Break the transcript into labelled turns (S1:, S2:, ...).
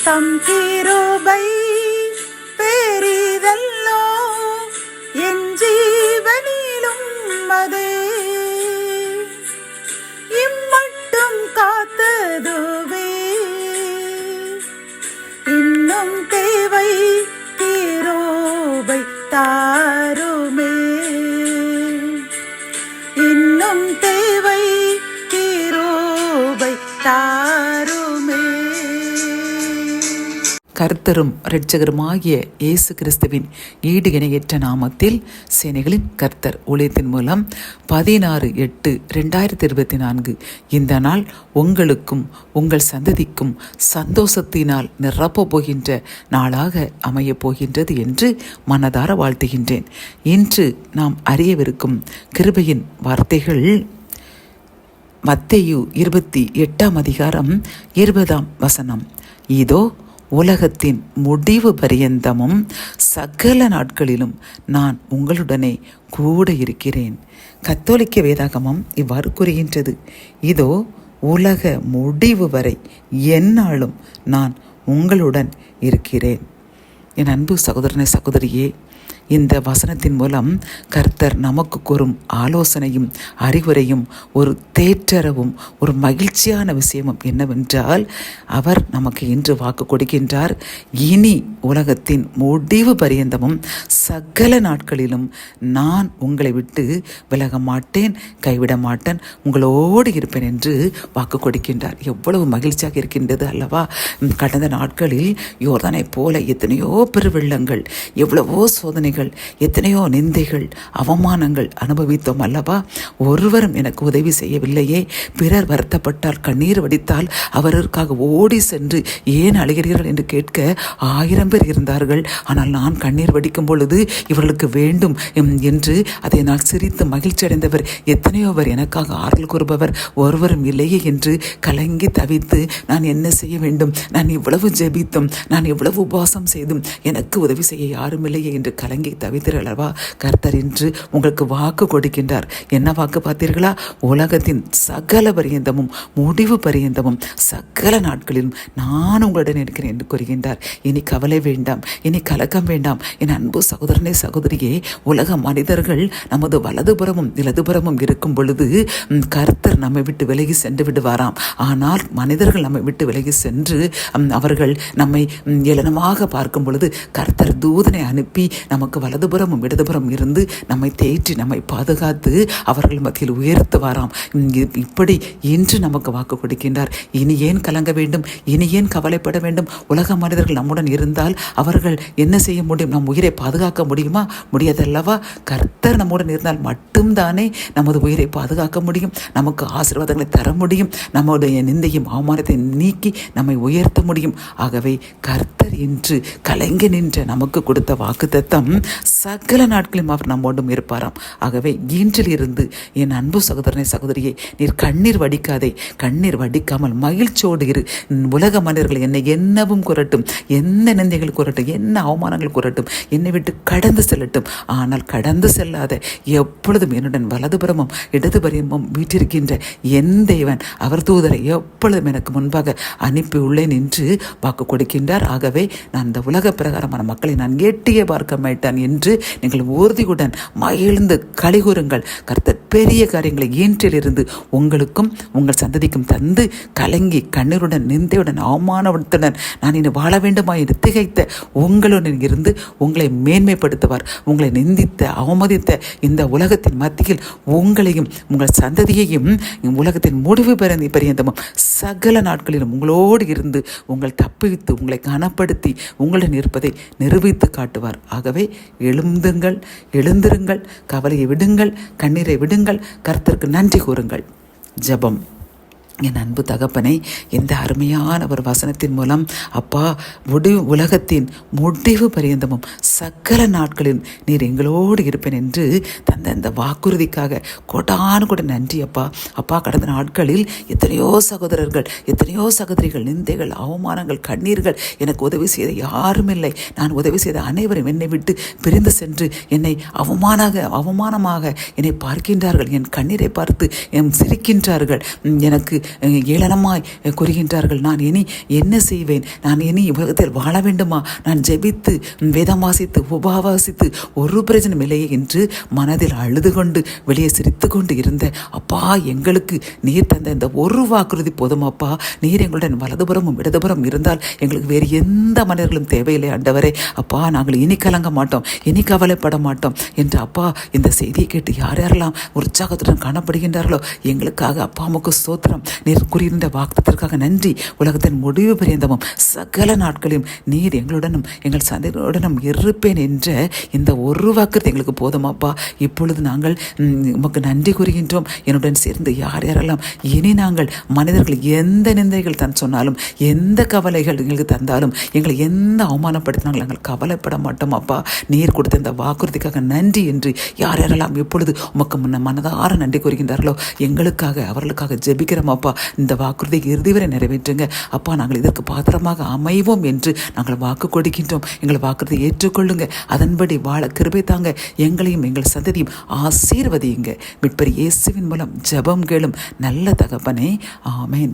S1: தம் கிருபை பெரிதல்லோ, என் ஜீவனிலும் அதே இம்மட்டும் காத்ததுவே. இன்னும் தேவை கிருபை தாருமே, இன்னும் தேவை கிருபை தாருமே.
S2: கர்த்தரும் இரட்சகருமாகிய இயேசு கிறிஸ்துவின் ஈடு இணையற்ற நாமத்தில் சேனைகளின் கர்த்தர் ஊழியத்தின் மூலம் 16/8/2024 இந்த நாள் உங்களுக்கும் உங்கள் சந்ததிக்கும் சந்தோஷத்தினால் நிரப்பப் போகின்ற நாளாக அமையப் போகின்றது என்று மனதார வாழ்த்துகின்றேன். இன்று நாம் அறியவிருக்கும் கிருபையின் வார்த்தைகள் மத்தேயு 28:20. இதோ உலகத்தின் முடிவு பரியந்தமும் சகல நாட்களிலும் நான் உங்களுடனே கூட இருக்கிறேன். கத்தோலிக்க வேதாகமம் இவ்வாறு கூறுகின்றது. இதோ உலக முடிவு வரை எந்நாளும் நான் உங்களுடன் இருக்கிறேன். என் அன்பு சகோதரனே சகோதரியே, இந்த வசனத்தின் மூலம் கர்த்தர் நமக்கு கூறும் ஆலோசனையும் அறிவுரையும் ஒரு தேற்றரவும் ஒரு மகிழ்ச்சியான விஷயமும் என்னவென்றால், அவர் நமக்கு இன்று வாக்கு கொடுக்கின்றார். இனி உலகத்தின் முடிவு பரியந்தமும் சகல நாட்களிலும் நான் உங்களை விட்டு விலக மாட்டேன், கைவிட மாட்டேன், உங்களோடு இருப்பேன் என்று வாக்கு கொடுக்கின்றார். எவ்வளவு மகிழ்ச்சியாக இருக்கின்றது அல்லவா? கடந்த நாட்களில் யோர்தானை போல எத்தனையோ பெருவெள்ளங்கள், எவ்வளவோ சோதனைகள், எத்தனையோ நிந்தைகள், அவமானங்கள் அனுபவித்தோம் அல்லவா? ஒருவரும் எனக்கு உதவி செய்யவில்லையே. பிறர் வருத்தப்பட்டால், கண்ணீர் வடித்தால் அவருக்காக ஓடி சென்று ஏன் அழுகிறீர்கள் என்று கேட்க 1000 பேர் இருந்தார்கள். ஆனால் நான் கண்ணீர் வடிக்கும் பொழுது இவர்களுக்கு வேண்டும் என்று அதை நான் சிரித்து மகிழ்ச்சி அடைந்தவர் எத்தனையோ பேர். எனக்காக ஆறுதல் கூறுபவர் ஒருவரும் இல்லையே என்று கலங்கி தவித்து நான் என்ன செய்ய வேண்டும், நான் இவ்வளவு ஜெபித்தும் நான் இவ்வளவு உபவாசம் செய்தும் எனக்கு உதவி செய்ய யாரும் இல்லையே என்று கலங்கி தவித்தீர்களா? கர்த்தர் இன்று உங்களுக்கு வாக்கு கொடுக்கின்றார். என்ன வாக்கு பார்த்தீர்களா? உலகத்தின் சகல பரியந்தமும் முடிவு பரியந்தமும் சகல நாட்களிலும் நான் உங்களுடன் இருக்கிறேன் என்று கூறுகின்றார். இனி கவலை வேண்டாம், இனி கலக்கம் வேண்டாம். என் அன்பு சகோதரனே சகோதரியே, உலக மனிதர்கள் நமது வலதுபுறமும் இடதுபுறமும் இருக்கும் பொழுது கர்த்தர் நம்மை விட்டு விலகி சென்று விடுவாராம். ஆனால் மனிதர்கள் நம்மை விட்டு விலகி சென்று அவர்கள் நம்மை ஏளனமாக பார்க்கும் பொழுது கர்த்தர் தூதனை அனுப்பி நமக்கு வலதுபுறமும் இடதுபுறம் இருந்து நம்மை தேற்றி நம்மை பாதுகாத்து அவர்கள் மத்தியில் உயர்த்துவாராம். இப்படி இன்று நமக்கு வாக்கு கொடுக்கின்றார். இனி ஏன் கலங்க வேண்டும், இனி ஏன் கவலைப்பட வேண்டும்? உலக மனிதர்கள் நம்முடன் இருந்தால் அவர்கள் என்ன செய்ய முடியும்? நம் உயிரை பாதுகாக்க முடியுமா? முடியாதல்லவா? கர்த்தர் நம்முடன் இருந்தால் மட்டும்தானே நமது உயிரை பாதுகாக்க முடியும், நமக்கு ஆசீர்வாதங்களை தர முடியும், நம்முடைய நிந்தையும் அவமானத்தை நீக்கி நம்மை உயர்த்த முடியும். ஆகவே கர்த்தர் இன்று கலங்கி நின்ற நமக்கு கொடுத்த வாக்குத்தத்தம் சகல நாட்களும் அவர் நம்மோடும் இருப்பாராம். ஆகவே இன்றிலிருந்து என் அன்பு சகோதரனை சகோதரியே, நீர் கண்ணீர் வடிக்காதே. கண்ணீர் வடிக்காமல் மகிழ்ச்சியோடு இரு. உலக மனிதர்கள் என்னை என்னவும் கூறட்டும், என்ன நிந்தைகள் கூறட்டும், என்ன அவமானங்கள் கூறட்டும், என்னை விட்டு கடந்து செல்லட்டும். ஆனால் கடந்து செல்லாத, எப்பொழுதும் என்னுடன் வலதுபுறமும் இடதுபுறமும் வீற்றிருக்கின்ற என் தேவன் அவர் தூதரை எப்பொழுதும் எனக்கு முன்பாக அனுப்பி உள்ளேன் என்று வாக்கு கொடுக்கின்றார். ஆகவே நான் இந்த உலக பிரகாரமான மக்களை நான் எட்டியே பார்க்க மாட்டான் என்று நீங்கள் உறுதியுடன் மகிழ்ந்து கலிகூறுங்கள். கர்த்தர் பெரிய காரியங்களை இன்றிலிருந்து உங்களுக்கும் உங்கள் சந்ததிக்கும் தந்து கலங்கி கண்ணீருடன் நிந்தையுடன் அவமானத்துடன் நான் இனி வாழ வேண்டுமா என்று திகைத்த உங்களுடன் இருந்து உங்களை மேன்மைப்படுத்துவார். உங்களை நிந்தித்த அவமதித்த இந்த உலகத்தின் மத்தியில் உங்களையும் உங்கள் சந்ததியையும் உலகத்தின் முடிவு பரியந்தமும் சகல நாட்களிலும் உங்களோடு இருந்து உங்கள் தப்பித்து உங்களை கனப்படுத்தி உங்களுடன் இருப்பதை நிரூபித்து காட்டுவார். ஆகவே எழுந்திருங்கள், கவலையை விடுங்கள், கண்ணீரை விடுங்கள், கர்த்தருக்கு நன்றி கூறுங்கள். ஜெபம். என் அன்பு தகப்பனை, இந்த அருமையான ஒரு வசனத்தின் மூலம் அப்பா, உலகத்தின் முடிவு பரியந்தமும் சகல நாட்களில் நீர் எங்களோடு இருப்பேன் என்று தந்த இந்த வாக்குறுதிக்காக கோடானு கூட நன்றி அப்பா. அப்பா, கடந்த நாட்களில் எத்தனையோ சகோதரர்கள், எத்தனையோ சகோதரிகள் நிந்தைகள், அவமானங்கள், கண்ணீர்கள், எனக்கு உதவி செய்த யாரும் இல்லை. நான் உதவி செய்த அனைவரும் என்னை விட்டு பிரிந்து சென்று என்னை அவமானமாக என்னை பார்க்கின்றார்கள். என் கண்ணீரை பார்த்து சிரிக்கின்றார்கள். எனக்கு ஏளனமாய் கூறுகின்றார்கள். நான் இனி என்ன செய்வேன்? நான் இனி உலகத்தில் வாழ வேண்டுமா? நான் ஜெபித்து வேதம் வாசித்து உபவாசித்து ஒரு பிரயோஜனம் இல்லையே என்று மனதில் அழுது கொண்டு வெளியே சிரித்து கொண்டு இருந்த அப்பா, எங்களுக்கு நீர் தந்த இந்த ஒரு வாக்குறுதி போதும் அப்பா. நீர் எங்களுடன் வலதுபுறமும் இடதுபுறம் இருந்தால் எங்களுக்கு வேறு எந்த மனிதர்களும் தேவையில்லை ஆண்டவரே. அப்பா, நாங்கள் இனி கலங்க மாட்டோம், இனி கவலைப்பட மாட்டோம் என்று அப்பா இந்த செய்தியை கேட்டு யார் யாரெல்லாம் உற்சாகத்துடன் காணப்படுகின்றார்களோ எங்களுக்காக அப்பா உமக்கு ஸ்தோத்திரம். நீர் கூறியிருந்த வாக்குத்தத்திற்காக நன்றி. உலகத்தின் முடிவு பரியந்தமும் சகல நாட்களையும் நீர் எங்களுடனும் எங்கள் சந்தையுடனும் இருப்பேன் என்ற இந்த ஒரு வாக்குறுதி எங்களுக்கு போதுமாப்பா. இப்பொழுது நாங்கள் உமக்கு நன்றி கூறுகின்றோம். என்னுடன் சேர்ந்து யார் யாரெல்லாம் இனி நாங்கள் மனிதர்கள் எந்த நிந்தைகள் தான் சொன்னாலும், எந்த கவலைகள் எங்களுக்கு தந்தாலும், எங்களை எந்த அவமானப்படுத்தினாலும் நாங்கள் கவலைப்பட மாட்டோம் அப்பா. நீர் கொடுத்த இந்த வாக்குறுதிக்காக நன்றி என்று யார் யாரெல்லாம் இப்பொழுது உமக்கு மனதார நன்றி கூறுகின்றார்களோ எங்களுக்காக அவர்களுக்காக ஜெபிக்கிறோம் அப்பா. இந்த வாக்குறுதியை இறுதி வரை நிறைவேற்றுங்க அப்பா. நாங்கள் இதற்கு பாத்திரமாக அமைவோம் என்று நாங்கள் வாக்கு கொடுக்கின்றோம். எங்கள் வாக்குறுதியை ஏற்றுக்கொள்ளுங்க. அதன்படி வாழ கிருபை தாங்க. எங்களையும் எங்கள் சந்ததியும் ஆசீர்வதியுங்க. மீட்பர் இயேசுவின் மூலம் ஜெபம் கேளும் நல்ல தகப்பனே, ஆமேன்.